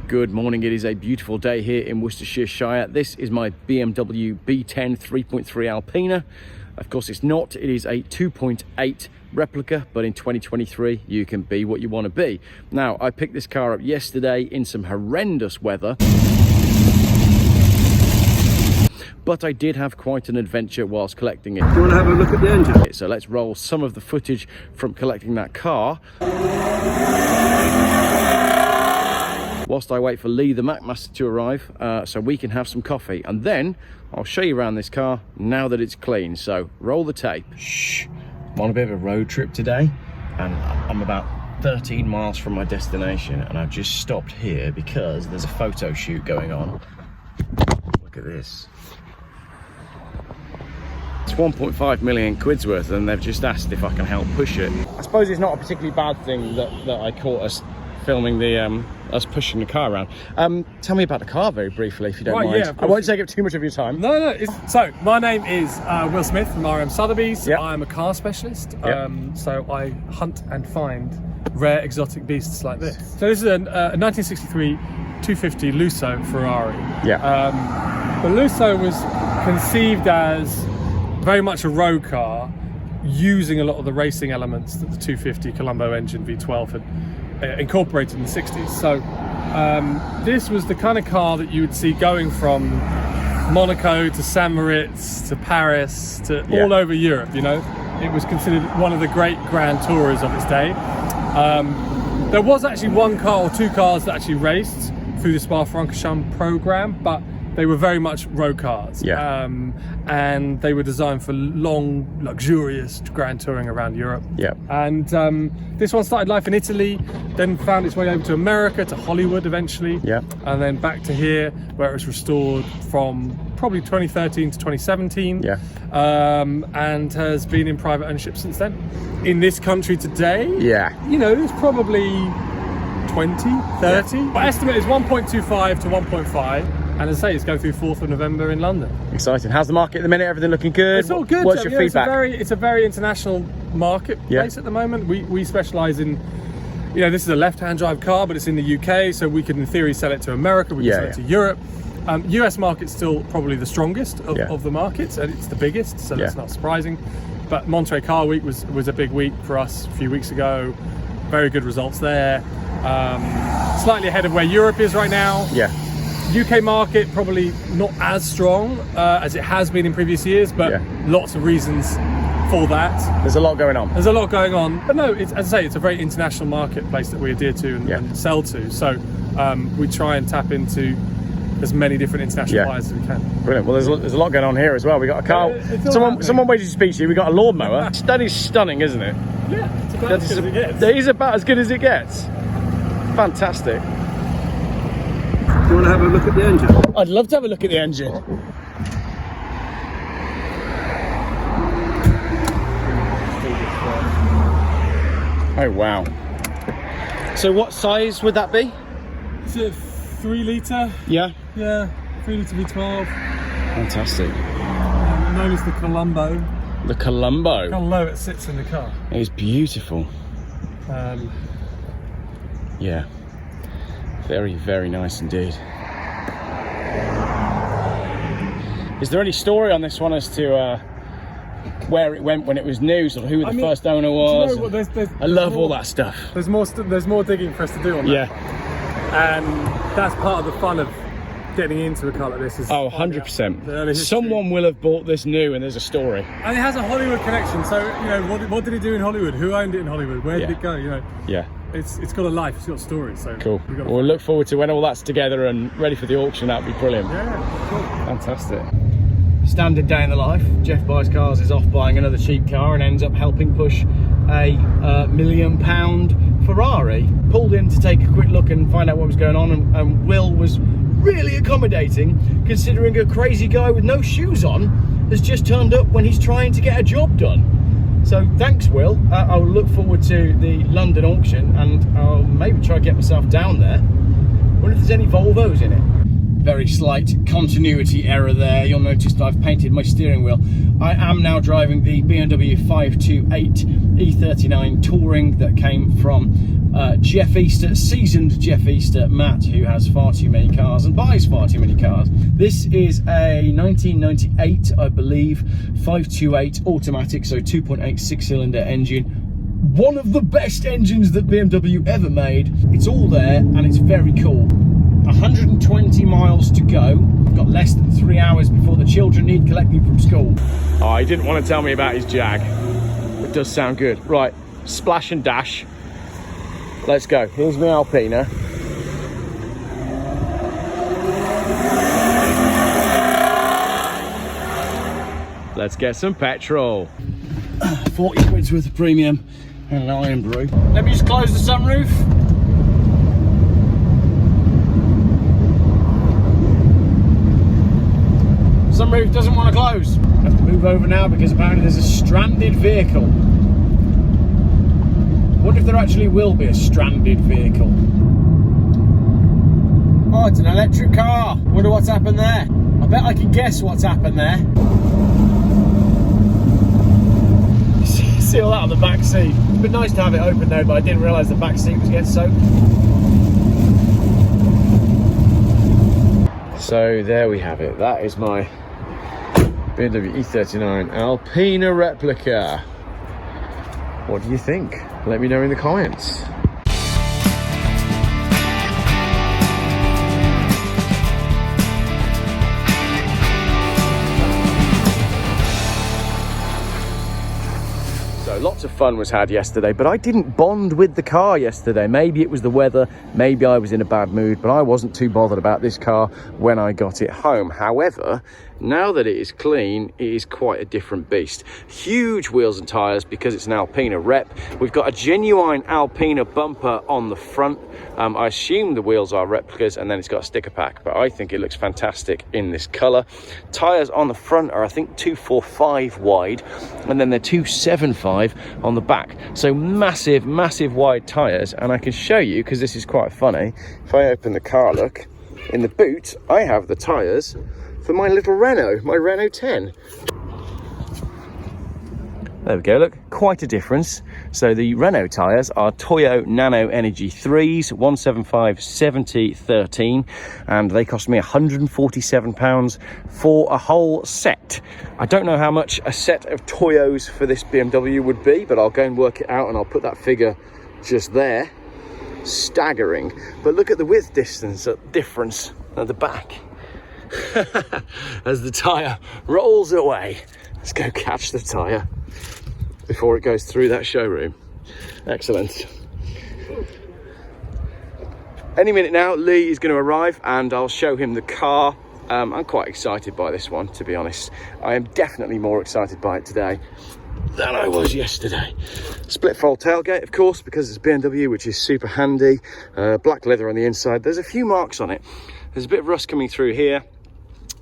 Good morning, it is a beautiful day here in Worcestershire. This is my BMW B10 3.3 Alpina. Of course it's not, it is a 2.8 replica, but in 2023 you can be what you want to be. Now, I picked this car up yesterday in some horrendous weather, but I did have quite an adventure whilst collecting it. Do you want to have a look at the engine? So let's roll some of the footage from collecting that car whilst I wait for Lee the Macmaster to arrive so we can have some coffee, and then I'll show you around this car now that it's clean. So roll the tape. Shh. I'm on a bit of a road trip today and I'm about 13 miles from my destination, and I've just stopped here because there's a photo shoot going on. Look at this. It's 1.5 million quid's worth, and they've just asked if I can help push it. I suppose it's not a particularly bad thing that I caught us filming the us pushing the car around. Tell me about the car very briefly, if you don't mind. Yeah, I won't take up too much of your time. No. So my name is Will Smith from RM Sotheby's. Yep. I'm a car specialist. Yep. So I hunt and find rare exotic beasts like this. So this is a 1963 250 Lusso Ferrari. Yeah. The Lusso was conceived as very much a road car, using a lot of the racing elements that the 250 Colombo engine V12 had incorporated in the 60s. So this was the kind of car that you would see going from Monaco to St. Moritz to Paris to all over Europe. You know, it was considered one of the great grand tourers of its day. There was actually one car or two cars that actually raced through the Spa-Francorchamps program, but they were very much road cars. And they were designed for long, luxurious grand touring around Europe. And this one started life in Italy, then found its way over to America, to Hollywood eventually, and then back to here, where it was restored from probably 2013 to 2017, and has been in private ownership since then. In this country today, you know, there's probably 20, 30. My estimate is 1.25 to 1.5. And as I say, it's going through 4th of November in London. Exciting. How's the market at the minute? Everything looking good? It's all good. What's your feedback? It's a very international marketplace at the moment. We specialise in, you know, this is a left-hand drive car, but it's in the UK, so we could in theory sell it to America, we can sell it to Europe. US market's still probably the strongest of the markets, and it's the biggest, so that's not surprising. But Monterey Car Week was a big week for us a few weeks ago. Very good results there. Slightly ahead of where Europe is right now. UK market probably not as strong as it has been in previous years, but lots of reasons for that. There's a lot going on. But no, it's, as I say, it's a very international marketplace that we adhere to and sell to. So we try and tap into as many different international buyers as we can. Brilliant. Well, there's a lot going on here as well. We got a car. Someone waited to speak to you. We got a lawnmower. That is stunning, isn't it? Yeah, it's about as good as it gets. It is about as good as it gets. Fantastic. Do you want to have a look at the engine? I'd love to have a look at the engine. Oh wow. So what size would that be? It's a 3 litre. Yeah, 3 litre V12. fantastic. Known as the Colombo. The Colombo. Look how low it sits in the car. It is beautiful. Yeah, very, very nice indeed. Is there any story on this one as to where it went when it was new, sort of who the first owner was? You know what, I love all that stuff. There's more digging for us to do on that. And that's part of the fun of getting into a car like this. Is 100%. Someone will have bought this new and there's a story. And it has a Hollywood connection. So, you know, what did it do in Hollywood? Who owned it in Hollywood? Where did it go? You know. It's got a life, it's got stories. So cool. We'll look forward to when all that's together and ready for the auction. That'd be brilliant. Cool. Fantastic. Standard day in the life. Geoff buys cars, is off buying another cheap car and ends up helping push a £1 million Ferrari. Pulled in to take a quick look and find out what was going on, and Will was really accommodating, considering a crazy guy with no shoes on has just turned up when he's trying to get a job done. So thanks, Will. I'll look forward to the London auction, and I'll maybe try to get myself down there. Wonder if there's any Volvos in it. Very slight continuity error there. You'll notice that I've painted my steering wheel. I am now driving the BMW 528 E39 Touring that came from Geoff Easter, seasoned Geoff Easter, Matt, who has far too many cars and buys far too many cars. This is a 1998, I believe, 528 automatic, so 2.8 6-cylinder engine. One of the best engines that BMW ever made. It's all there and it's very cool. 120 miles to go. Got less than 3 hours before the children need collecting from school. Oh, he didn't want to tell me about his Jag. It does sound good. Right, splash and dash. Let's go. Here's my Alpina. Let's get some petrol. 40 quid's worth of premium and an iron brew. Let me just close the sunroof. Sunroof doesn't want to close. I have to move over now because apparently there's a stranded vehicle. Wonder if there actually will be a stranded vehicle. Oh, it's an electric car. Wonder what's happened there. I bet I can guess what's happened there. See all that on the back seat. It'd been nice to have it open though, but I didn't realise the back seat was getting soaked. So there we have it. That is my BMW E39 Alpina replica. What do you think? Let me know in the comments. So lots of fun was had yesterday, but I didn't bond with the car yesterday. Maybe it was the weather, maybe I was in a bad mood, but I wasn't too bothered about this car when I got it home. However, now that it is clean, it is quite a different beast. Huge wheels and tyres because it's an Alpina rep. We've got a genuine Alpina bumper on the front. I assume the wheels are replicas, and then it's got a sticker pack, but I think it looks fantastic in this colour. Tyres on the front are, I think, 245 wide, and then they're 275 on the back. So massive, massive wide tyres, and I can show you, because this is quite funny, if I open the car, look, in the boot, I have the tyres for my little Renault, my Renault 10. There we go, look, quite a difference. So the Renault tyres are Toyo Nano Energy 3s, 175 70 13, and they cost me £147 for a whole set. I don't know how much a set of Toyos for this BMW would be, but I'll go and work it out and I'll put that figure just there. Staggering. But look at the width distance difference at the back. As the tyre rolls away. Let's go catch the tyre before it goes through that showroom. Excellent. Any minute now, Lee is going to arrive and I'll show him the car. I'm quite excited by this one, to be honest. I am definitely more excited by it today than I was yesterday. Split fold tailgate, of course, because it's BMW, which is super handy. Black leather on the inside. There's a few marks on it. There's a bit of rust coming through here.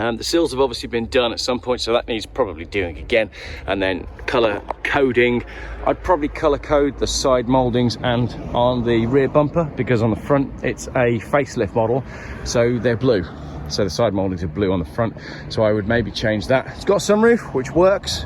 And the sills have obviously been done at some point, so that needs probably doing again. And then colour coding. I'd probably colour code the side mouldings and on the rear bumper, because on the front it's a facelift model, so they're blue. So the side mouldings are blue on the front, so I would maybe change that. It's got a sunroof, which works,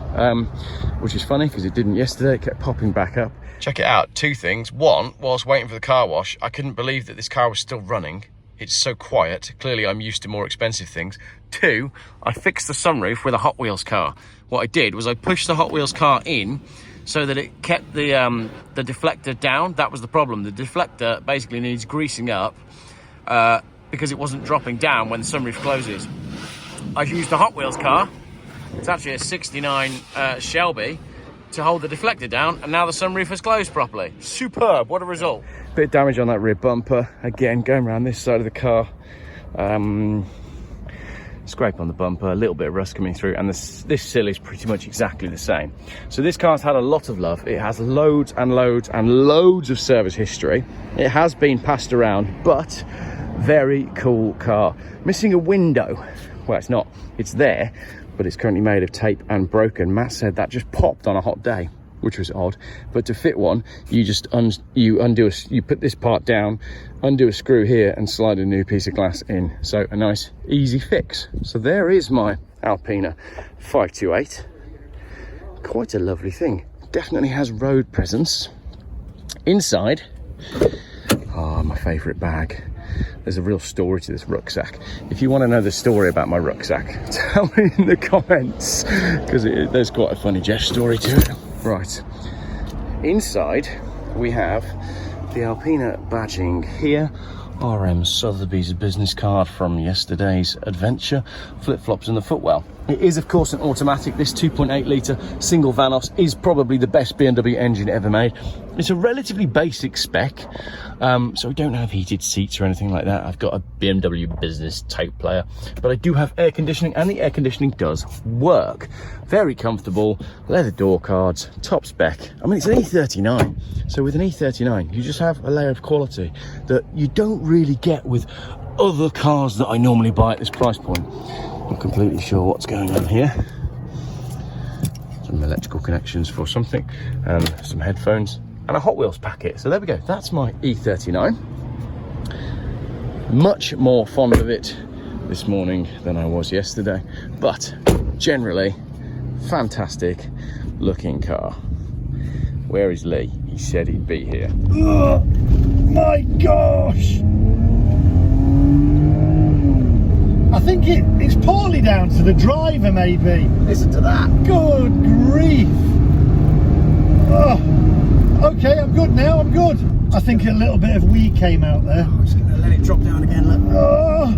which is funny because it didn't yesterday. It kept popping back up. Check it out, two things. One, whilst waiting for the car wash, I couldn't believe that this car was still running. It's so quiet. Clearly I'm used to more expensive things. Two, I fixed the sunroof with a Hot Wheels car. What I did was I pushed the Hot Wheels car in so that it kept the deflector down. That was the problem. The deflector basically needs greasing up because it wasn't dropping down when the sunroof closes. I've used the Hot Wheels car. It's actually a 69 Shelby to hold the deflector down, and now the sunroof has closed properly. Superb, what a result. Bit of damage on that rear bumper. Again, going around this side of the car. Scrape on the bumper, a little bit of rust coming through, and this sill is pretty much exactly the same. So this car's had a lot of love. It has loads and loads and loads of service history. It has been passed around, but very cool car. Missing a window. Well, it's not, it's there, but it's currently made of tape and broken. Matt said that just popped on a hot day, which was odd. But to fit one, you just you put this part down, undo a screw here, and slide a new piece of glass in. So a nice, easy fix. So there is my Alpina 528. Quite a lovely thing. Definitely has road presence. Inside, Oh, my favourite bag. There's a real story to this rucksack. If you want to know the story about my rucksack, tell me in the comments, because there's quite a funny Geoff story to it. Right, inside we have the Alpina badging here, RM Sotheby's business card from yesterday's adventure, flip-flops in the footwell. It is of course an automatic. This 2.8 litre single Vanos is probably the best BMW engine ever made. It's a relatively basic spec, so we don't have heated seats or anything like that. I've got a BMW business type player, but I do have air conditioning, and the air conditioning does work. Very comfortable, leather door cards, top spec. I mean, it's an E39, so with an E39 you just have a layer of quality that you don't really get with other cars that I normally buy at this price point. Not completely sure what's going on here. Some electrical connections for something, and some headphones, and a Hot Wheels packet. So there we go, that's my E39. Much more fond of it this morning than I was yesterday, but generally fantastic looking car. Where is Lee? He said he'd be here. Oh my gosh! I think it's partly down to the driver, maybe. Listen to that. Good grief. Oh, okay, I'm good now, I'm good. I think a little bit of wee came out there. I'm just going to let it drop down again. Look. Oh.